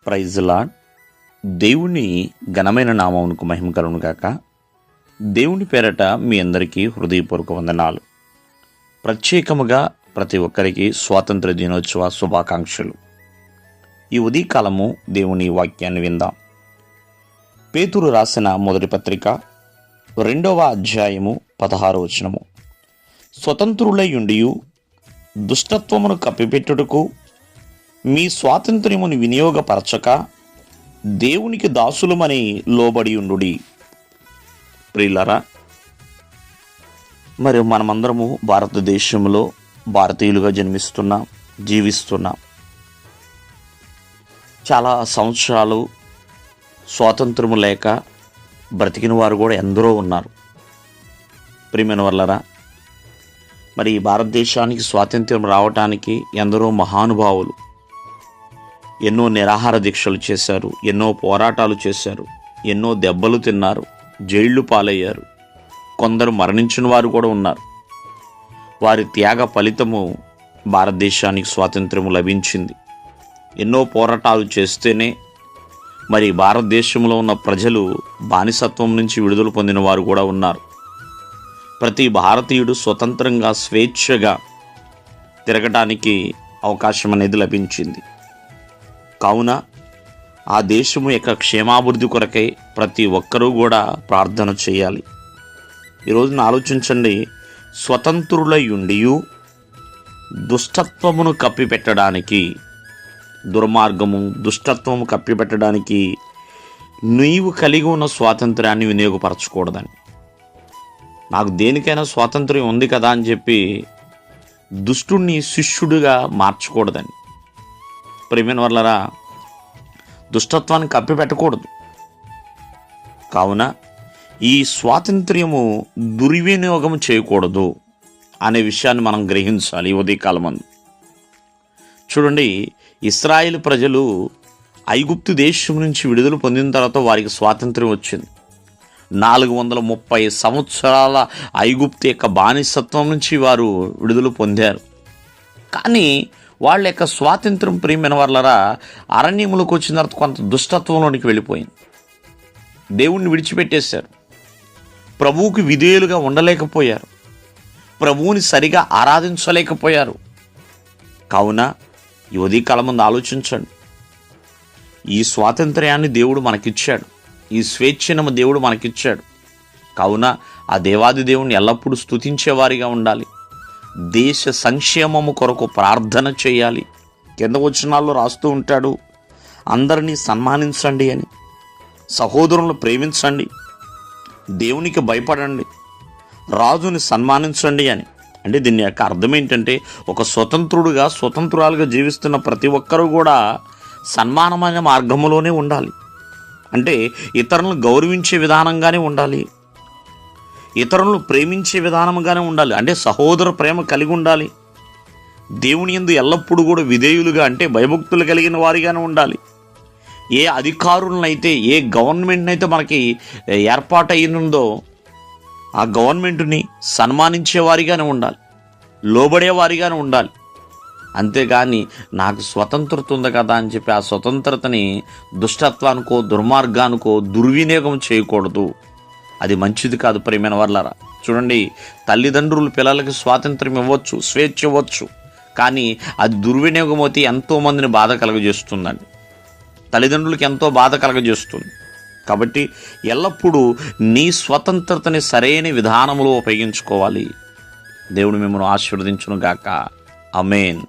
Praise lord. దేవుని ఘనమైన నామమునకు మహిమ కలుగును గాక. దేవుని పేరట మీ అందరికీ హృదయపూర్వక వందనాలు. ప్రత్యేకముగా ప్రతి ఒక్కరికి స్వాతంత్ర దినోత్సవ శుభాకాంక్షలు. ఈ ఉదయకాలము దేవుని వాక్యాన్ని విందాం. పేతురు రాసిన మొదటి పత్రిక 2వ అధ్యాయము 16వ వచనము. స్వతంత్రులయుండియు దుష్టత్వమును కప్పిపెట్టుటకు మీ స్వాతంత్ర్యమును వినియోగపరచక దేవునికి దాసులమని లోబడి ఉండుడి. ప్రియులారా, మరి మనమందరము భారతదేశంలో భారతీయులుగా జన్మిస్తున్నాం, జీవిస్తున్నాం. చాలా సంవత్సరాలు స్వాతంత్రము లేక బ్రతికిన వారు కూడా ఎందరో ఉన్నారు. ప్రియమైన వాళ్ళరా, మరి ఈ భారతదేశానికి స్వాతంత్ర్యం రావటానికి ఎందరో మహానుభావులు ఎన్నో నిరాహార దీక్షలు చేశారు, ఎన్నో పోరాటాలు చేశారు, ఎన్నో దెబ్బలు తిన్నారు, జైళ్లు పాలయ్యారు. కొందరు మరణించిన వారు కూడా ఉన్నారు. వారి త్యాగ ఫలితము భారతదేశానికి స్వాతంత్ర్యం లభించింది. ఎన్నో పోరాటాలు చేస్తేనే మరి భారతదేశంలో ఉన్న ప్రజలు బానిసత్వం నుంచి విడుదల పొందిన వారు కూడా ఉన్నారు. ప్రతి భారతీయుడు స్వతంత్రంగా స్వేచ్ఛగా తిరగటానికి అవకాశం అనేది లభించింది. కావున ఆ దేశము యొక్క క్షేమాభివృద్ధి కొరకై ప్రతి ఒక్కరూ కూడా ప్రార్థన చేయాలి. ఈరోజున ఆలోచించండి, స్వతంత్రులయుండియు దుష్టత్వమును కప్పిపెట్టడానికి, దుర్మార్గము దుష్టత్వము కప్పిపెట్టడానికి నీవు కలిగి ఉన్న స్వాతంత్ర్యాన్ని వినియోగపరచకూడదని. నాకు దేనికైనా స్వాతంత్ర్యం ఉంది కదా అని చెప్పి దుష్టుణ్ణి శిష్యుడిగా మార్చకూడదని. ప్రియమైన వాళ్ళరా, దుష్టత్వాన్ని కప్పిపెట్టకూడదు. కావున ఈ స్వాతంత్ర్యము దుర్వినియోగం చేయకూడదు అనే విషయాన్ని మనం గ్రహించాలి. ఈ ఉదయకాలమందు చూడండి, ఇశ్రాయేలు ప్రజలు ఐగుప్తు దేశం నుంచి విడుదల పొందిన తర్వాత వారికి స్వాతంత్ర్యం వచ్చింది. 430 సంవత్సరాల ఐగుప్తు యొక్క బానిసత్వం నుంచి వారు విడుదల పొందారు. కానీ వాళ్ళ యొక్క స్వాతంత్రం, ప్రియమైన వాళ్ళరా, అరణ్యములకు వచ్చిన తర్వాత కొంత దుష్టత్వంలోనికి వెళ్ళిపోయింది. దేవుణ్ణి విడిచిపెట్టేశారు. ప్రభువుకి విధేయులుగా ఉండలేకపోయారు. ప్రభువుని సరిగా ఆరాధించలేకపోయారు. కావున ఈ ఉదయకాలం ముందు ఆలోచించండి. ఈ స్వాతంత్ర్యాన్ని దేవుడు మనకిచ్చాడు. ఈ స్వేచ్ఛను దేవుడు మనకిచ్చాడు. కావున ఆ దేవాది దేవుణ్ణి ఎల్లప్పుడూ స్తుతించేవారిగా ఉండాలి. దేశ సంక్షేమము కొరకు ప్రార్థన చేయాలి. కింద వచనాల్లో రాస్తూ ఉంటాడు, అందరినీ సన్మానించండి అని, సహోదరులను ప్రేమించండి, దేవునికి భయపడండి, రాజుని సన్మానించండి అని. అంటే దీని యొక్క అర్థం ఏంటంటే, ఒక స్వతంత్రుడుగా స్వతంత్రాలుగా జీవిస్తున్న ప్రతి ఒక్కరూ కూడా సన్మానమైన మార్గంలోనే ఉండాలి. అంటే ఇతరులను గౌరవించే విధానంగానే ఉండాలి, ఇతరులను ప్రేమించే విధానంగానే ఉండాలి. అంటే సహోదర ప్రేమ కలిగి ఉండాలి. దేవుని యందు ఎల్లప్పుడూ కూడా విధేయులుగా, అంటే భయభక్తులు కలిగిన వారిగానే ఉండాలి. ఏ అధికారులనైతే, ఏ గవర్నమెంట్నైతే మనకి ఏర్పాటయ్యిందో ఆ గవర్నమెంట్ని సన్మానించేవారిగానే ఉండాలి, లోబడేవారిగానే ఉండాలి. అంతేగాని నాకు స్వతంత్రత ఉంది కదా అని చెప్పి ఆ స్వతంత్రతని దుష్టత్వానికో దుర్మార్గానికో దుర్వినియోగం చేయకూడదు. అది మంచిది కాదు. ప్రియమైన వాళ్ళారా, చూడండి, తల్లిదండ్రులు పిల్లలకి స్వాతంత్రం ఇవ్వచ్చు, స్వేచ్ఛ ఇవ్వచ్చు, కానీ అది దుర్వినియోగం అయితే ఎంతోమందిని బాధ కలగజేస్తుందండి. తల్లిదండ్రులకి ఎంతో బాధ కలగజేస్తుంది. కాబట్టి ఎల్లప్పుడూ నీ స్వతంత్రతని సరైన విధానంలో ఉపయోగించుకోవాలి. దేవుడు మిమ్మల్ని ఆశీర్వదించును గాక. ఆమేన్.